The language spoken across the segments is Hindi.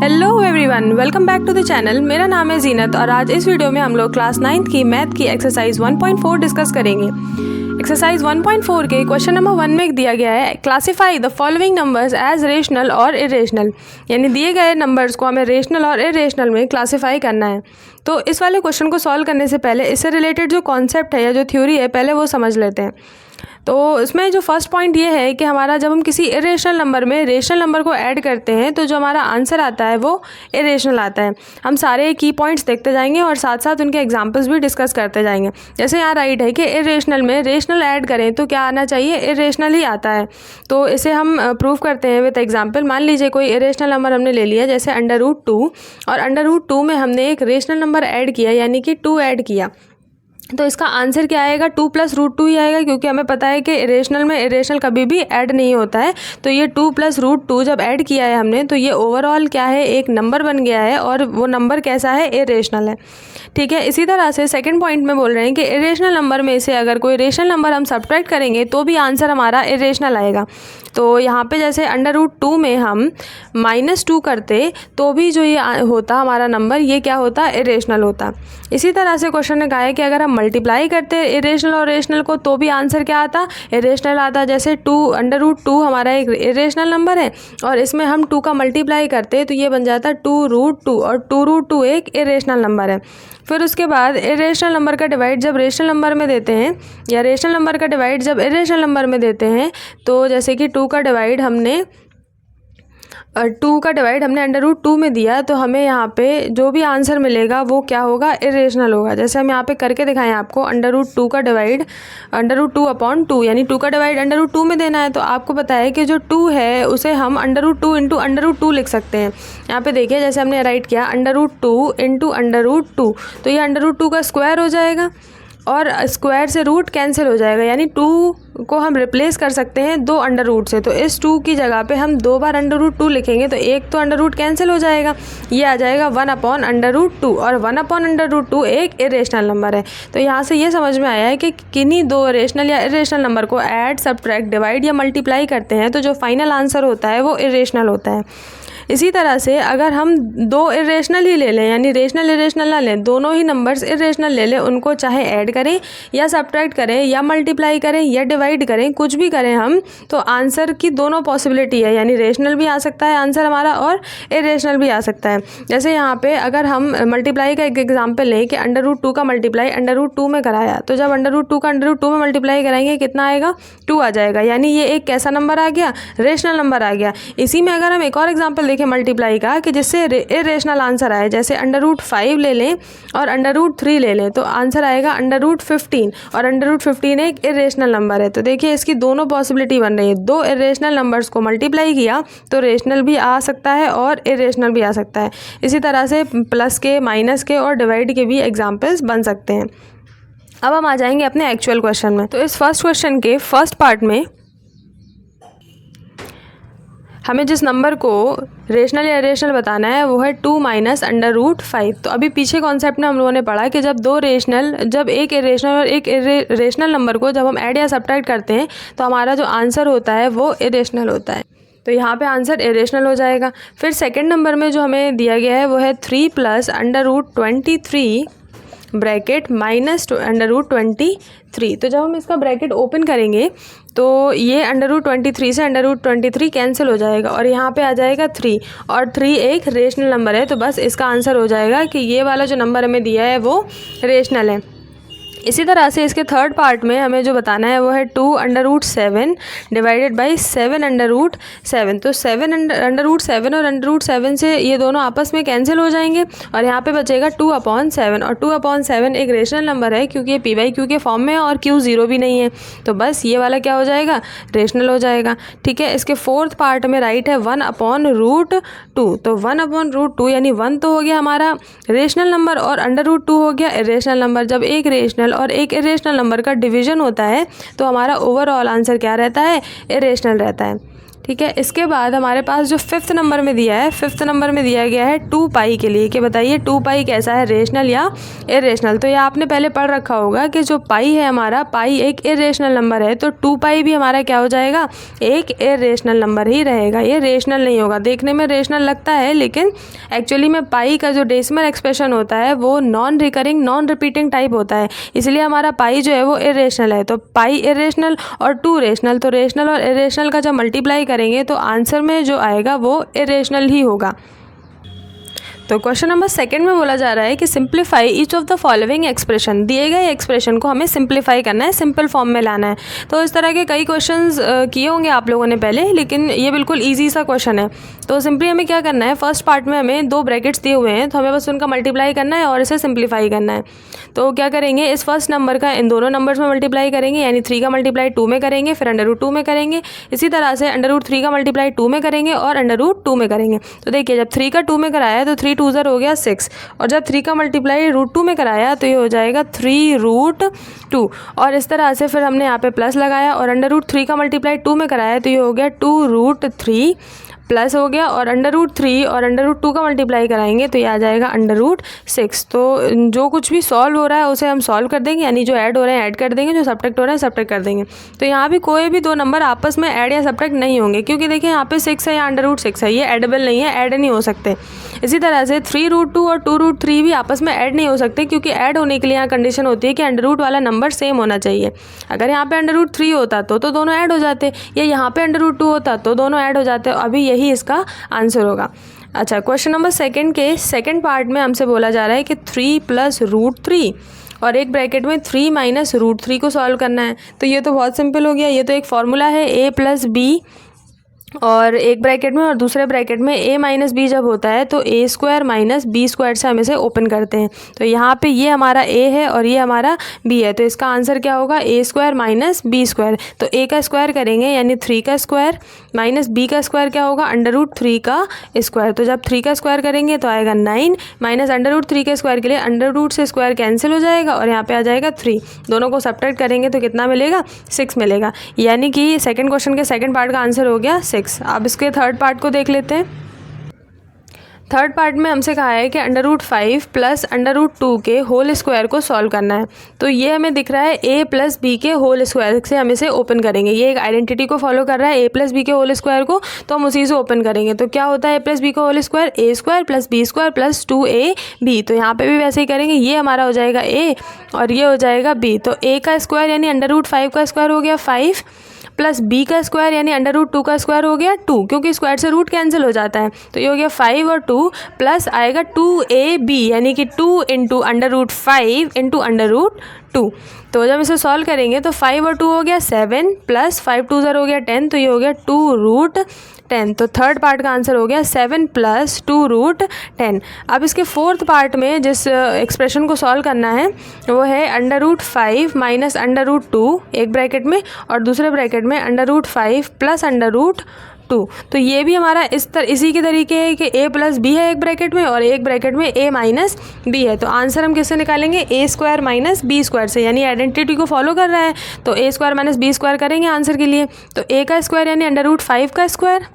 Hello everyone, welcome back to the channel. मेरा नाम है जीनत और आज इस वीडियो में हम लोग क्लास 9th की मैथ की एक्सरसाइज 1.4 डिस्कस करेंगे। एक्सरसाइज 1.4 के क्वेश्चन नंबर 1 में दिया गया है classify the following numbers as rational और इरेशनल, यानी दिए गए नंबर्स को हमें रेशनल और इरेशनल में क्लासिफाई करना है। तो इस वाले क्वेश्चन को सॉल्व करने से पहले इससे रिलेटेड जो कॉन्सेप्ट है या जो थ्योरी है पहले वो समझ लेते हैं। तो इसमें जो फर्स्ट पॉइंट ये है कि हमारा जब हम किसी इरेशनल नंबर में रेशनल नंबर को ऐड करते हैं तो जो हमारा आंसर आता है वो इरेशनल आता है। हम सारे की पॉइंट्स देखते जाएंगे और साथ साथ उनके एग्जांपल्स भी डिस्कस करते जाएंगे। जैसे यहाँ राइट है कि इरेशनल में रेशनल ऐड करें तो क्या आना चाहिए, इरेशनल ही आता है। तो इसे हम प्रूव करते हैं विद एग्जाम्पल। मान लीजिए कोई इरेशनल नंबर हमने ले लिया जैसे √2 और √2 में हमने एक रेशनल नंबर ऐड किया यानी कि 2 ऐड किया, तो इसका आंसर क्या आएगा, 2 + √2 ही आएगा, क्योंकि हमें पता है कि इरेशनल में इरेशनल कभी भी ऐड नहीं होता है। तो ये 2 + √2 जब ऐड किया है हमने तो ये ओवरऑल क्या है, एक नंबर बन गया है और वो नंबर कैसा है, इरेशनल है। ठीक है, इसी तरह से सेकंड पॉइंट में बोल रहे हैं कि इरेशनल नंबर में से अगर कोई रेशनल नंबर हम सब्ट्रैक्ट करेंगे तो भी आंसर हमारा इरेशनल आएगा। तो यहाँ पे जैसे √2 में हम -2 करते तो भी जो ये होता हमारा नंबर, ये क्या होता, इरेशनल होता। इसी तरह से क्वेश्चन ने कहा है कि अगर हम मल्टीप्लाई करते इरेशनल और रेशनल को तो भी आंसर क्या आता, इरेशनल आता। जैसे √2 हमारा एक इरेशनल नंबर है और इसमें हम 2 का मल्टीप्लाई करते तो ये बन जाता 2√2 और 2√2 एक इरेशनल नंबर है। फिर उसके बाद इरेशनल नंबर का डिवाइड जब रेशनल नंबर में देते हैं या रेशनल नंबर का डिवाइड जब इरेशनल नंबर में देते हैं, तो जैसे कि 2 का डिवाइड हमने √2 में दिया तो हमें यहाँ पे जो भी आंसर मिलेगा वो क्या होगा, इरेशनल होगा। जैसे हम यहाँ पे करके दिखाएं आपको, √2 का डिवाइड √2/2 यानी 2 का डिवाइड √2 में देना है। तो आपको पता है कि जो 2 है उसे हम √2 × √2 लिख सकते हैं। यहाँ पे देखिए जैसे हमने राइट किया √2 × √2, तो ये √2 का स्क्वायर हो जाएगा और स्क्वायर से रूट कैंसिल हो जाएगा, यानी 2 को हम रिप्लेस कर सकते हैं 2 अंडर रूट से। तो इस 2 की जगह पे हम 2 बार √2 लिखेंगे तो एक तो अंडर रूट कैंसिल हो जाएगा, ये आ जाएगा 1/√2 और 1/√2 एक इरेशनल नंबर है। तो यहाँ से ये समझ में आया है कि किन्हीं 2 रेशनल या इरेशनल नंबर को ऐड, सब्ट्रैक्ट, डिवाइड या मल्टीप्लाई करते हैं तो जो फाइनल आंसर होता है वो इरेशनल होता है। इसी तरह से अगर हम 2 इरेशनल ही ले लें, यानी रेशनल इरेशनल ना लें, दोनों ही नंबर्स इरेशनल ले लें, उनको चाहे ऐड करें या सब्ट्रैक्ट करें या मल्टीप्लाई करें या डिवाइड करें, कुछ भी करें हम, तो आंसर की दोनों पॉसिबिलिटी है, यानी रेशनल भी आ सकता है आंसर हमारा और इरेशनल भी आ सकता है। जैसे यहाँ पे अगर हम मल्टीप्लाई का एक एग्जाम्पल लें कि √2 का मल्टीप्लाई √2 में कराया, तो जब √2 का √2 में मल्टीप्लाई कराएंगे कितना आएगा, 2 आ जाएगा, यानी ये एक कैसा नंबर आ गया, रेशनल नंबर आ गया। इसी में अगर हम एक और एग्जाम्पल देखें मल्टीप्लाई का कि जिससे इरेशनल आंसर आए, जैसे √5 ले लें और √3 ले लें, तो आंसर आएगा √15 और √15 एक इरेशनल नंबर है। तो देखिए इसकी दोनों पॉसिबिलिटी बन रही है, 2 इरेशनल नंबर्स को मल्टीप्लाई किया तो रेशनल भी आ सकता है और इरेशनल भी आ सकता है। इसी तरह से प्लस के, माइनस के और डिवाइड के भी एग्जाम्पल्स बन सकते हैं। अब हम आ जाएंगे अपने एक्चुअल क्वेश्चन में। तो इस फर्स्ट क्वेश्चन के फर्स्ट पार्ट में हमें जिस नंबर को रेशनल या इरेशनल बताना है वो है 2 - √5। तो अभी पीछे कॉन्सेप्ट में हम लोगों ने पढ़ा कि जब एक इरेशनल और एक रेशनल नंबर को जब हम ऐड या सब्ट्रैक्ट करते हैं तो हमारा जो आंसर होता है वो इरेशनल होता है। तो यहाँ पे आंसर इरेशनल हो जाएगा। फिर सेकेंड नंबर में जो हमें दिया गया है वो है 3 + √23 ब्रैकेट -√23। तो जब हम इसका ब्रैकेट ओपन करेंगे तो ये √23 से √23 कैंसिल हो जाएगा और यहाँ पे आ जाएगा 3 और 3 एक रेशनल नंबर है। तो बस इसका आंसर हो जाएगा कि ये वाला जो नंबर हमें दिया है वो रेशनल है। इसी तरह से इसके थर्ड पार्ट में हमें जो बताना है वो है 2 √7 डिवाइडेड बाई 7 √7। तो 7 √7 और √7 से ये दोनों आपस में कैंसिल हो जाएंगे और यहाँ पे बचेगा 2/7 और 2/7 एक रेशनल नंबर है क्योंकि ये p/q के फॉर्म में है और q 0 भी नहीं है। तो बस ये वाला क्या हो जाएगा, रेशनल हो जाएगा। ठीक है, इसके फोर्थ पार्ट में राइट है 1/√2। तो 1/√2 यानी 1 तो हो गया हमारा रेशनल नंबर और √2 हो गया इरेशनल नंबर। जब एक रेशनल और एक इरेशनल नंबर का डिवीजन होता है तो हमारा ओवरऑल आंसर क्या रहता है, इरेशनल रहता है। ठीक है। इसके बाद हमारे पास जो फिफ्थ नंबर में दिया है, फिफ्थ नंबर में दिया गया है 2 पाई के लिए, कि बताइए 2 पाई कैसा है, रेशनल या इरेशनल। तो ये आपने पहले पढ़ रखा होगा कि जो पाई है हमारा, पाई एक इरेशनल नंबर है, तो 2 पाई भी हमारा क्या हो जाएगा, एक इरेशनल नंबर ही रहेगा, ये रेशनल नहीं होगा। देखने में रेशनल लगता है लेकिन एक्चुअली में पाई का जो डेसिमल एक्सप्रेशन होता है वो non recurring non repeating type होता है, इसलिए हमारा पाई जो है वो इरेशनल है। तो पाई इरेशनल और 2 रेशनल, तो रेशनल और इरेशनल का जब मल्टीप्लाई करेंगे तो आंसर में जो आएगा वो इरेशनल ही होगा। तो क्वेश्चन नंबर सेकंड में बोला जा रहा है कि simplify each of the following expression. दिए गए एक्सप्रेशन को हमें सिंप्लीफाई करना है, सिंपल फॉर्म में लाना है। तो इस तरह के कई क्वेश्चंस किए होंगे आप लोगों ने पहले, लेकिन ये बिल्कुल ईजी सा क्वेश्चन है। तो सिंपली हमें क्या करना है, फर्स्ट पार्ट में हमें 2 ब्रैकेट्स दिए हुए हैं, तो हमें बस उनका मल्टीप्लाई करना है और इसे सिंप्लीफाई करना है। तो क्या करेंगे, इस फर्स्ट नंबर का इन दोनों नंबर्स में मल्टीप्लाई करेंगे, यानी 3 का मल्टीप्लाई 2 में करेंगे, फिर √2 में करेंगे। इसी तरह से √3 का मल्टीप्लाई 2 में करेंगे और √2 में करेंगे। तो देखिए जब 3 का 2 में कराया तो 3 2 हो गया 6, और जब 3 का मल्टीप्लाई √2 में कराया तो ये हो जाएगा 3√2। और इस तरह से फिर हमने यहाँ पे प्लस लगाया और √3 का मल्टीप्लाई 2 में कराया तो ये हो गया 2√3 प्लस हो गया, और √3 और √2 का मल्टीप्लाई कराएंगे तो ये आ जाएगा √6। तो जो कुछ भी सॉल्व हो रहा है उसे हम सॉल्व कर देंगे, यानी जो ऐड हो रहे हैं ऐड कर देंगे, जो सब्ट्रैक्ट हो रहे हैं सब्ट्रैक्ट कर देंगे। तो यहाँ भी कोई भी 2 नंबर आपस में ऐड या सब्ट्रैक्ट नहीं होंगे, क्योंकि देखिए यहाँ पे 6 है या √6 है, ये एडेबल नहीं है, ऐड नहीं हो सकते। इसी तरह से 3√2 और 2√3 भी आपस में ऐड नहीं हो सकते, क्योंकि ऐड होने के लिए यहाँ कंडीशन होती है कि अंडर वाला नंबर सेम होना चाहिए। अगर यहाँ पे √3 होता तो दोनों ऐड हो जाते, या यहाँ पे √2 होता तो दोनों ऐड हो जाते। अभी यही इसका आंसर होगा। अच्छा, क्वेश्चन नंबर सेकंड के सेकंड पार्ट में हमसे बोला जा रहा है कि 3 + √3 और एक ब्रैकेट में 3 - √3 को सॉल्व करना है। तो ये तो बहुत सिंपल हो गया, ये तो एक फॉर्मूला है a + b, और एक ब्रैकेट में और दूसरे ब्रैकेट में a - b जब होता है तो a² - b² से हम इसे ओपन करते हैं। तो यहाँ पे ये हमारा a है और ये हमारा b है, तो इसका आंसर क्या होगा, a² - b²। तो a का स्क्वायर करेंगे यानी 3 का स्क्वायर माइनस b का स्क्वायर क्या होगा, √3 का स्क्वायर। तो जब 3 का स्क्वायर करेंगे तो आएगा 9 माइनस √3 के स्क्वायर के लिए √ से स्क्वायर कैंसिल हो जाएगा और यहाँ पे आ जाएगा 3। दोनों को सब्ट्रैक्ट करेंगे तो कितना मिलेगा, 6 मिलेगा। यानी कि सेकंड क्वेश्चन के सेकंड पार्ट का आंसर हो गया 6। अब इसके थर्ड पार्ट को देख लेते हैं। थर्ड पार्ट में हमसे कहा है कि √5 + √2 के होल स्क्वायर को सॉल्व करना है। तो ये हमें दिख रहा है a + b के होल स्क्वायर से हम इसे ओपन करेंगे। ये एक आइडेंटिटी को फॉलो कर रहा है, a + b के होल स्क्वायर को, तो हम उसी से ओपन करेंगे। तो क्या होता है a + b का whole square, a² + b² + 2ab। तो यहाँ पे भी वैसे ही करेंगे, ये हमारा हो जाएगा a और ये हो जाएगा b। तो a का स्क्वायर यानी √5 का स्क्वायर हो गया 5 प्लस b का स्क्वायर यानी √2 का स्क्वायर हो गया 2, क्योंकि स्क्वायर से रूट कैंसिल हो जाता है। तो ये हो गया 5 और 2 प्लस आएगा 2ab यानी कि 2 × √5 × √2। तो जब इसे सॉल्व करेंगे तो 5 और 2 हो गया 7 प्लस 5 2 हो गया 10, तो ये हो गया 2√10। तो थर्ड पार्ट का आंसर हो गया 7 + 2√10। अब इसके फोर्थ पार्ट में जिस एक्सप्रेशन को सॉल्व करना है वो है √5 माइनस √2 एक ब्रैकेट में और दूसरे ब्रैकेट में √5 प्लस √2। तो ये भी हमारा इसी के तरीके है कि a + b है एक ब्रैकेट में और एक ब्रैकेट में a - b है। तो आंसर हम किससे निकालेंगे, a² - b² से, यानी आइडेंटिटी को फॉलो कर रहा है। तो a² - b² करेंगे आंसर के लिए। तो a का स्क्वायर यानी √5 का स्क्वायर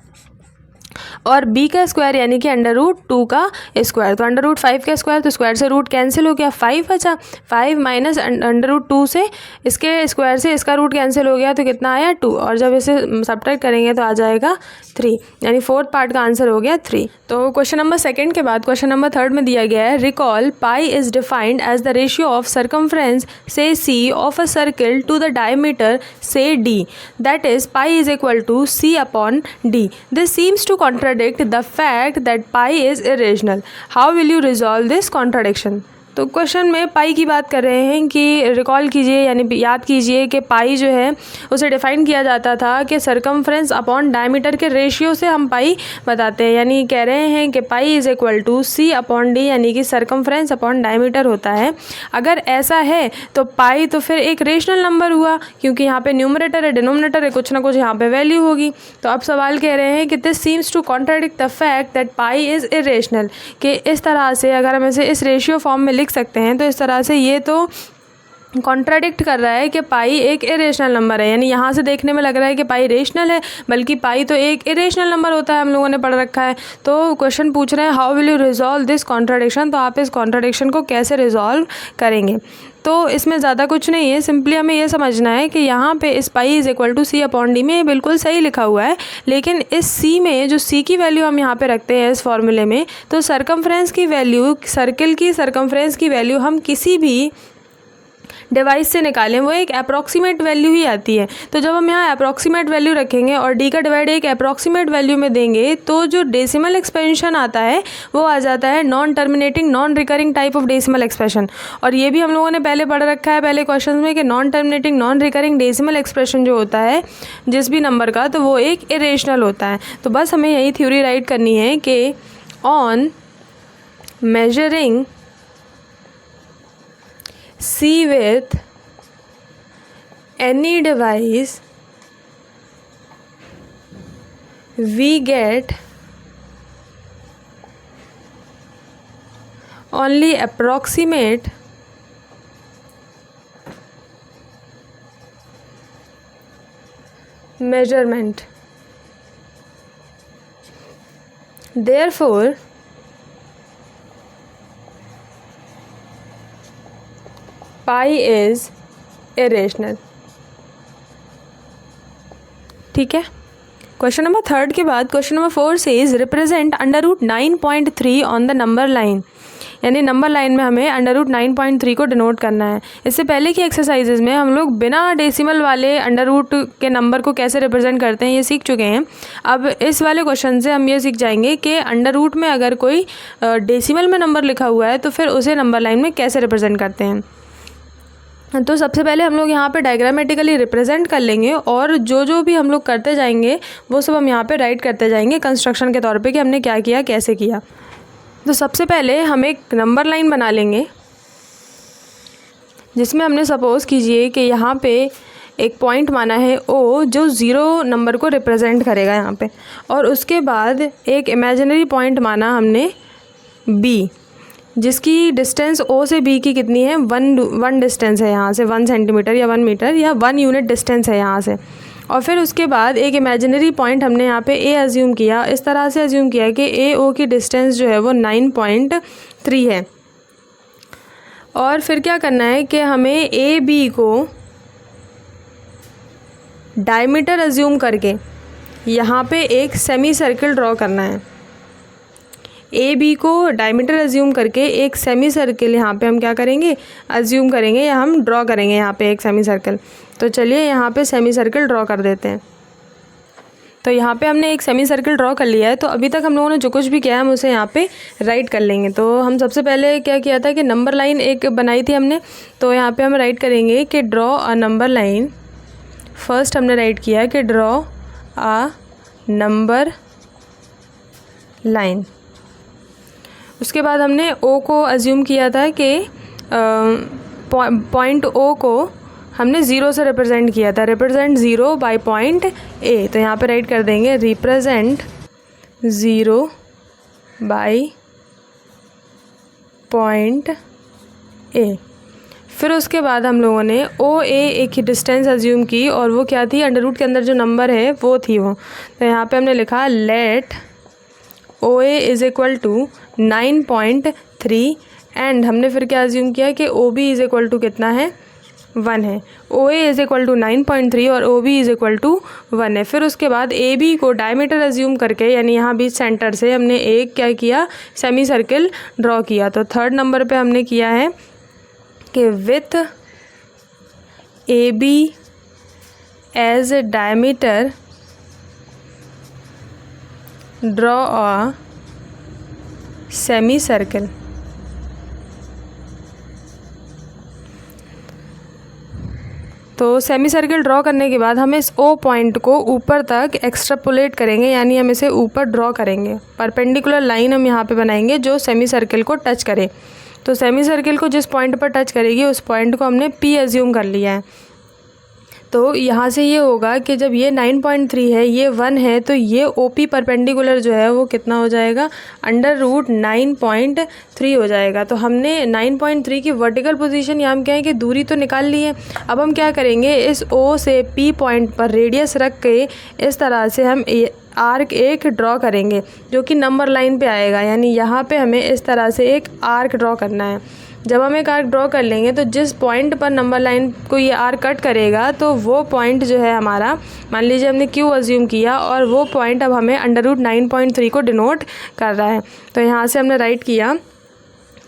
और b का स्क्वायर यानी कि √2 का स्क्वायर। तो √5 का स्क्वायर, तो स्क्वायर से रूट कैंसिल हो गया, 5 बचा, 5 माइनस √2 से इसके स्क्वायर से इसका रूट कैंसिल हो गया तो कितना आया 2, और जब इसे सब्ट्रैक्ट करेंगे तो आ जाएगा 3, यानी फोर्थ पार्ट का आंसर हो गया 3। तो क्वेश्चन नंबर सेकंड के बाद क्वेश्चन नंबर थर्ड में दिया गया है, recall pi is defined as the ratio of circumference से c of a circle to the diameter से d, that is pi is equal to c/d। This seems to contradict the fact that pi is irrational. How will you resolve this contradiction? तो क्वेश्चन में पाई की बात कर रहे हैं कि रिकॉल कीजिए यानी याद कीजिए कि पाई जो है उसे डिफ़ाइन किया जाता था कि सरकमफ्रेंस अपॉन डायमीटर के रेशियो से हम पाई बताते हैं। यानी कह रहे हैं कि पाई इज इक्वल टू c/d यानी कि सरकमफ्रेंस अपॉन डायमीटर होता है। अगर ऐसा है तो पाई तो फिर एक रेशनल नंबर हुआ, क्योंकि यहाँ पे न्यूमरेटर है डिनोमिनेटर है, कुछ ना कुछ यहाँ पे वैल्यू होगी। तो अब सवाल कह रहे हैं कि this seems to contradict the fact that pi is irrational, कि इस तरह से अगर हम इसे इस रेशियो फॉर्म में लिख सकते हैं तो इस तरह से ये तो कॉन्ट्राडिक्ट कर रहा है कि पाई एक इरेशनल नंबर है, यानी यहाँ से देखने में लग रहा है कि पाई रेशनल है, बल्कि पाई तो एक इरेशनल नंबर होता है, हम लोगों ने पढ़ रखा है। तो क्वेश्चन पूछ रहे हैं how will you resolve this contradiction, तो आप इस कॉन्ट्राडिक्शन को कैसे रिजॉल्व करेंगे। तो इसमें ज़्यादा कुछ नहीं है, सिंपली हमें ये समझना है कि यहाँ पे इस pi is equal to c upon d में ये बिल्कुल सही लिखा हुआ है, लेकिन इस सी में जो सी की वैल्यू हम यहाँ पे रखते हैं इस फॉर्मूले में, तो सरकमफ्रेंस की वैल्यू, सर्किल की सरकमफ्रेंस की वैल्यू हम किसी भी डिवाइस से निकालें वो एक अप्रॉक्सीमेट वैल्यू ही आती है। तो जब हम यहाँ अप्रॉक्सीमेट वैल्यू रखेंगे और डी का डिवाइड एक अप्रॉक्सीमेट वैल्यू में देंगे, तो जो डेसिमल एक्सपेंशन आता है वो आ जाता है non terminating non recurring type of decimal expression. और ये भी हम लोगों ने पहले पढ़ रखा है पहले क्वेश्चन में कि non terminating non recurring decimal expression जो होता है जिस भी नंबर का, तो वो एक इरेशनल होता है। तो बस हमें यही थ्योरी राइट करनी है कि on measuring C with any device we get only approximate measurement. Therefore pi is irrational. ठीक है। क्वेश्चन नंबर 3 के बाद क्वेश्चन नंबर 4 से is represent under root 9.3 on the number line, यानी नंबर लाइन में हमें अंडर रूट 9.3 को डिनोट करना है। इससे पहले की एक्सरसाइजेज में हम लोग बिना डेसिमल वाले अंडर रूट के नंबर को कैसे रिप्रेजेंट करते हैं ये सीख चुके हैं। अब इस वाले क्वेश्चन से हम ये सीख जाएंगे कि अंडर रूट में अगर कोई डेसिमल में नंबर लिखा हुआ है तो फिर उसे नंबर लाइन में कैसे रिप्रेजेंट करते हैं। तो सबसे पहले हम लोग यहाँ पे डायग्रामेटिकली रिप्रेजेंट कर लेंगे और जो भी हम लोग करते जाएंगे वो सब हम यहाँ पे राइट करते जाएंगे कंस्ट्रक्शन के तौर पे कि हमने क्या किया कैसे किया। तो सबसे पहले हम एक नंबर लाइन बना लेंगे जिसमें हमने सपोज़ कीजिए कि यहाँ पे एक पॉइंट माना है O जो 0 नंबर को रिप्रेजेंट करेगा यहाँ पे, और उसके बाद एक इमेजिनरी पॉइंट माना हमने B जिसकी डिस्टेंस O से B की कितनी है, वन डिस्टेंस है यहाँ से 1 सेंटीमीटर या 1 मीटर या 1 यूनिट डिस्टेंस है यहाँ से। और फिर उसके बाद एक इमेजिनरी पॉइंट हमने यहाँ पे A अज्यूम किया, इस तरह से अज्यूम किया कि AO की डिस्टेंस जो है वो 9.3 है। और फिर क्या करना है कि हमें AB को डायमीटर अज्यूम करके यहाँ पे एक सेमी सर्किल ड्रॉ करना है। AB को डायमीटर अज्यूम करके एक सेमी सर्किल यहाँ पे हम क्या करेंगे, अज्यूम करेंगे या हम ड्रॉ करेंगे यहाँ पे एक सेमी सर्किल। तो चलिए यहाँ पे सेमी सर्किल ड्रॉ कर देते हैं। तो यहाँ पे हमने एक सेमी सर्किल ड्रॉ कर लिया है। तो अभी तक हम लोगों ने जो कुछ भी किया है हम उसे यहाँ पे राइट कर लेंगे। तो हम सबसे पहले क्या किया था कि नंबर लाइन एक बनाई थी हमने, तो यहाँ पे हम राइट करेंगे कि draw a number line. First हमने राइट किया कि ड्रॉ अ नंबर लाइन। उसके बाद हमने O को अज्यूम किया था कि पॉइंट O को हमने 0 से रिप्रेजेंट किया था, रिप्रेजेंट 0 बाय पॉइंट A। तो यहाँ पे राइट कर देंगे रिप्रेजेंट 0 बाय पॉइंट A। फिर उसके बाद हम लोगों ने OA एक ही डिस्टेंस अज्यूम की और वो क्या थी, अंडर रूट के अंदर जो नंबर है वो थी वो। तो यहाँ पे हमने लिखा let OA is equal to 9.3 and हमने फिर क्या अज्यूम किया कि OB इज़ इक्वल टू कितना है, 1 है। OA इज़ इक्वल टू 9.3 और OB इज़ इक्वल टू 1 है। फिर उसके बाद AB को डायमीटर अज्यूम करके यानी यहाँ बीच सेंटर से हमने एक क्या किया, सेमी सर्किल ड्रॉ किया। तो थर्ड नंबर पे हमने किया है कि with AB as diameter draw a semi circle. तो सेमी सर्किल ड्रॉ करने के बाद हम इस O पॉइंट को ऊपर तक एक्सट्रापोलेट करेंगे, यानी हम इसे ऊपर ड्रॉ करेंगे। परपेंडिकुलर लाइन हम यहाँ पे बनाएंगे जो सेमी सर्किल को टच करे। तो सेमी सर्किल को जिस पॉइंट पर टच करेगी उस पॉइंट को हमने P अज्यूम कर लिया है। तो यहाँ से ये होगा कि जब ये 9.3 है, ये 1 है, तो ये OP परपेंडिकुलर जो है वो कितना हो जाएगा, √9.3 हो जाएगा। तो हमने 9.3 की वर्टिकल पोजीशन यहाँ हम क्या है कि दूरी तो निकाल ली है। अब हम क्या करेंगे, इस O से P पॉइंट पर रेडियस रख के इस तरह से हम आर्क एक ड्रॉ करेंगे जो कि नंबर लाइन पे आएगा। यानी यहाँ पे हमें इस तरह से एक आर्क ड्रॉ करना है। जब हम एक आर्क ड्रॉ कर लेंगे तो जिस पॉइंट पर नंबर लाइन को ये आर्क कट करेगा तो वो पॉइंट जो है हमारा, मान लीजिए हमने Q अज्यूम किया और वो पॉइंट अब हमें √9.3 को डिनोट कर रहा है। तो यहाँ से हमने राइट किया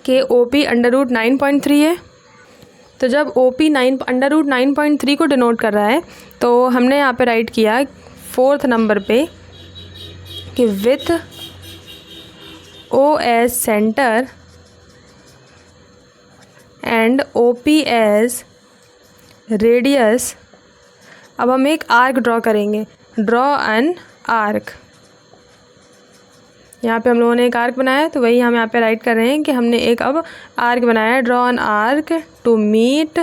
कि OP √9.3 है। तो जब OP √9.3 को डिनोट कर रहा है तो हमने यहाँ पे राइट किया 4th नंबर पे कि with O as centre and OP as radius. अब हम एक आर्क ड्रॉ करेंगे, ड्रॉ एन आर्क। यहाँ पे हम लोगों ने एक आर्क बनाया है, तो वही हम यहाँ पे राइट कर रहे हैं कि हमने एक अब आर्क बनाया है। Draw an arc to meet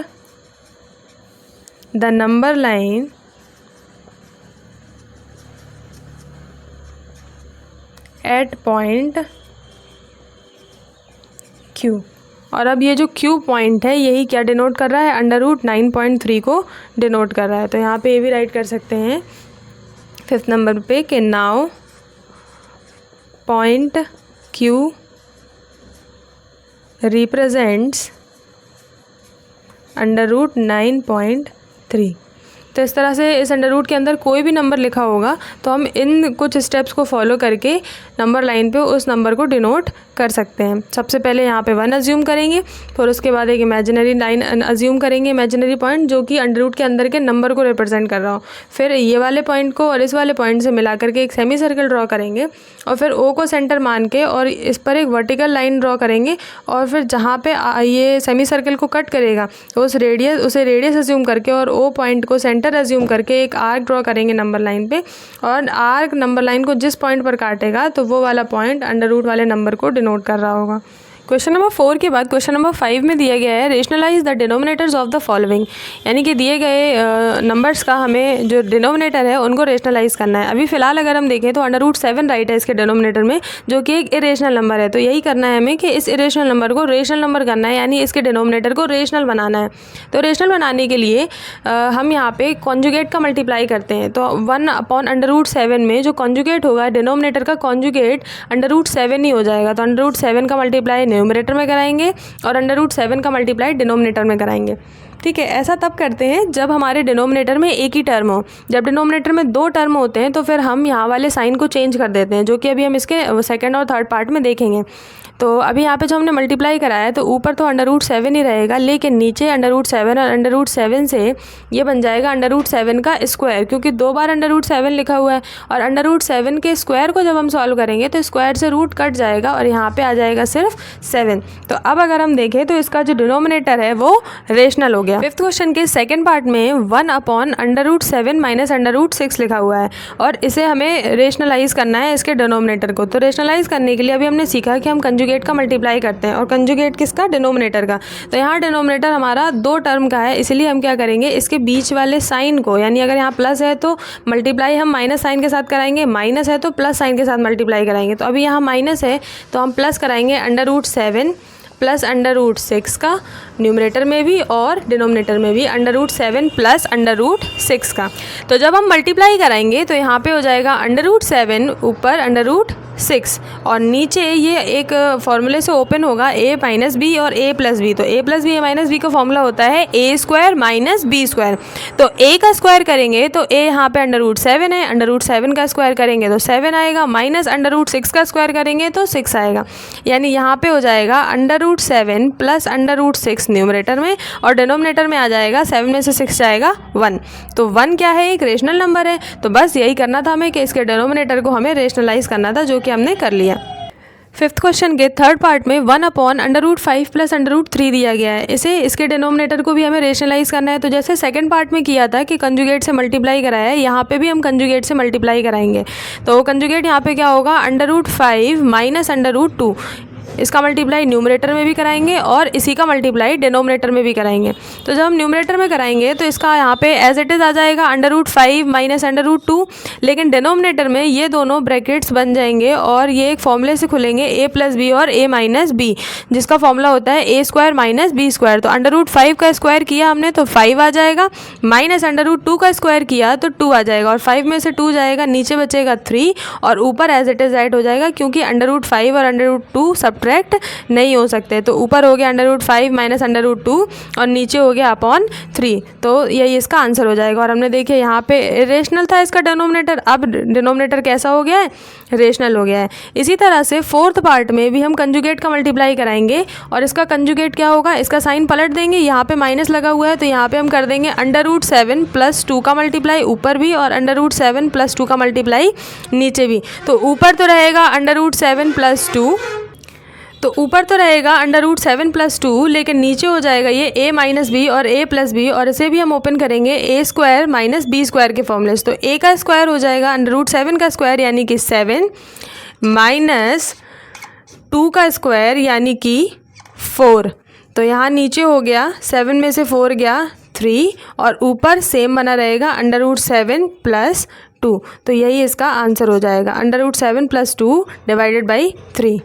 the number line at point Q। और अब ये जो Q पॉइंट है यही क्या डिनोट कर रहा है, √9.3 को डिनोट कर रहा है। तो यहाँ पे ये भी राइट कर सकते हैं 5th नंबर पे कि नाउ पॉइंट Q रिप्रेजेंट्स √9.3। तो इस तरह से इस अंडर रूट के अंदर कोई भी नंबर लिखा होगा तो हम इन कुछ स्टेप्स को फॉलो करके नंबर लाइन पे उस नंबर को डिनोट कर सकते हैं। सबसे पहले यहाँ पे 1 अज्यूम करेंगे, फिर उसके बाद एक इमेजिनरी लाइन अज्यूम करेंगे, इमेजिनरी पॉइंट जो कि अंडर रूट के अंदर के नंबर को रिप्रेजेंट कर रहा हो। फिर ये वाले पॉइंट को और इस वाले पॉइंट से मिला करके एक सेमी सर्कल ड्रॉ करेंगे और फिर O को सेंटर मान के और इस पर एक वर्टिकल लाइन ड्रॉ करेंगे और फिर जहाँ पे ये सेमी सर्कल को कट करेगा तो उसे रेडियस अज्यूम करके और O पॉइंट को सेंटर अज्यूम करके एक आर्क ड्रॉ करेंगे नंबर लाइन पे। और आर्क नंबर लाइन को जिस पॉइंट पर काटेगा तो वो वाला पॉइंट अंडर रूट वाले नंबर को डिनोट कर रहा होगा। क्वेश्चन नंबर 4 के बाद क्वेश्चन नंबर 5 में दिया गया है rationalise the denominators of the following. यानी कि दिए गए नंबर्स का हमें जो डिनोमिनेटर है उनको रेशनलाइज करना है। अभी फ़िलहाल अगर हम देखें तो √7 राइट है इसके डिनोमिनेटर में, जो कि एक इरेशनल नंबर है। तो यही करना है हमें कि इस इरेशनल नंबर को रेशनल नंबर करना है, यानी इसके डिनोमिनेटर को रेशनल बनाना है। तो रेशनल बनाने के लिए हम यहाँ पे कॉन्जुगेट का मल्टीप्लाई करते हैं। तो 1/√7 में जो कॉन्जुगेट होगा डिनोमिनेटर का कॉन्जुगेट √7 ही हो जाएगा। तो √7 का मल्टीप्लाई न्यूमरेटर में कराएंगे और √7 का मल्टीप्लाई डिनोमिनेटर में कराएंगे। ठीक है, ऐसा तब करते हैं जब हमारे डिनोमिनेटर में एक ही टर्म हो। जब डिनोमिनेटर में 2 टर्म होते हैं तो फिर हम यहाँ वाले साइन को चेंज कर देते हैं, जो कि अभी हम इसके सेकंड और थर्ड पार्ट में देखेंगे। तो अभी यहाँ पे जो हमने मल्टीप्लाई कराया है तो ऊपर तो √7 ही रहेगा, लेकिन नीचे √7 और √7 से ये बन जाएगा √7 का स्क्वायर, क्योंकि 2 बार √7 लिखा हुआ है। और √7 के स्क्वायर को जब हम सॉल्व करेंगे तो स्क्वायर से रूट कट जाएगा और यहाँ पे आ जाएगा सिर्फ 7। तो अब अगर हम देखें तो इसका जो डिनोमिनेटर है वो रेशनल हो गया। 5th क्वेश्चन के सेकेंड पार्ट में 1/√7 माइनस √6 लिखा हुआ है और इसे हमें रेशनलाइज करना है इसके डिनोमिनेटर को। तो रेशनलाइज करने के लिए अभी हमने सीखा कि हम कंजुगेट का मल्टीप्लाई करते हैं और कंजुगेट किसका, डिनोमिनेटर का। तो यहाँ डिनोमिनेटर हमारा 2 टर्म का है, इसलिए हम क्या करेंगे इसके बीच वाले साइन को, यानी अगर यहाँ प्लस है तो मल्टीप्लाई हम माइनस साइन के साथ कराएंगे, माइनस है तो प्लस साइन के साथ मल्टीप्लाई कराएंगे। तो अभी यहाँ माइनस है तो हम प्लस कराएंगे √7 प्लस √6 का न्यूमरेटर में भी और डिनोमिनेटर में भी √7 प्लस √6 का। तो जब हम मल्टीप्लाई कराएंगे तो यहाँ पे हो जाएगा √7 ऊपर √6 और नीचे ये एक फॉर्मूले से ओपन होगा a माइनस बी और a प्लस बी। तो a plus B minus B का फॉर्मूला होता है a² माइनस b²। तो a का स्क्वायर करेंगे तो a यहाँ पे √7 है, √7 का स्क्वायर करेंगे तो 7 आएगा, माइनस √6 का स्क्वायर करेंगे तो 6 आएगा। यानी यहाँ पे हो जाएगा √7 प्लस √6 न्यूमरेटर में और डिनोमिनेटर में आ जाएगा 7 में से 6 जाएगा 1। तो 1 क्या है, एक रेशनल नंबर है। तो बस यही करना था हमें कि इसके डिनोमिनेटर को हमें रेशनलाइज करना था, जो कि हमने कर लिया। 5th क्वेश्चन के थर्ड पार्ट में 1/√5 प्लस √3 दिया गया है। इसके डिनोमिनेटर को भी हमें रेशनलाइज करना है। तो जैसे सेकंड पार्ट में किया था कि कंजुगेट से मल्टीप्लाई कराया है, यहाँ पे भी हम कंजुगेट से मल्टीप्लाई कराएंगे। तो कंजुगेट यहाँ पे क्या होगा, √5 माइनस √2। इसका मल्टीप्लाई न्यूमरेटर में भी कराएंगे और इसी का मल्टीप्लाई डिनोमिनेटर में भी कराएंगे। तो जब हम न्यूमरेटर में कराएंगे तो इसका यहाँ पे एज इट इज़ आ जाएगा √5 माइनस √2, लेकिन डिनोमिनेटर में ये दोनों ब्रैकेट्स बन जाएंगे और ये एक फॉर्मूले से खुलेंगे a+b और a-b, जिसका फॉर्मूला होता है a² माइनस b²। तो √5 का स्क्वायर किया हमने तो 5 आ जाएगा, माइनस √2 का स्क्वायर किया तो 2 आ जाएगा, और 5 में से 2 जाएगा, नीचे बचेगा 3 और ऊपर एज इट इज़ राइट हो जाएगा, क्योंकि √5 और √2 सब्ट्रैक्ट नहीं हो सकते। तो ऊपर हो गया √5 माइनस √2 और नीचे हो गया अपॉन 3। तो यही इसका आंसर हो जाएगा। और हमने देखिए यहाँ पे रेशनल था इसका डिनोमिनेटर, अब डिनोमिनेटर कैसा हो गया है, रेशनल हो गया है। इसी तरह से फोर्थ पार्ट में भी हम कंजुगेट का मल्टीप्लाई कराएंगे और इसका कंजुगेट क्या होगा, इसका साइन पलट देंगे, यहाँ पे माइनस लगा हुआ है तो यहाँ पे हम कर देंगे √7 + 2 का मल्टीप्लाई ऊपर भी और √7 + 2 का मल्टीप्लाई नीचे भी। तो ऊपर तो रहेगा √7 + 2, तो ऊपर तो रहेगा √7 + 2, लेकिन नीचे हो जाएगा ये a-b और a+b, और इसे भी हम ओपन करेंगे a² माइनस b² के फॉर्मूले से। तो a का स्क्वायर हो जाएगा √7 का स्क्वायर यानी कि 7 माइनस 2 का स्क्वायर यानी कि 4। तो यहाँ नीचे हो गया 7 में से 4 गया 3 और ऊपर सेम बना रहेगा √7 + 2। तो यही इसका आंसर हो जाएगा √7 + 2 / 3।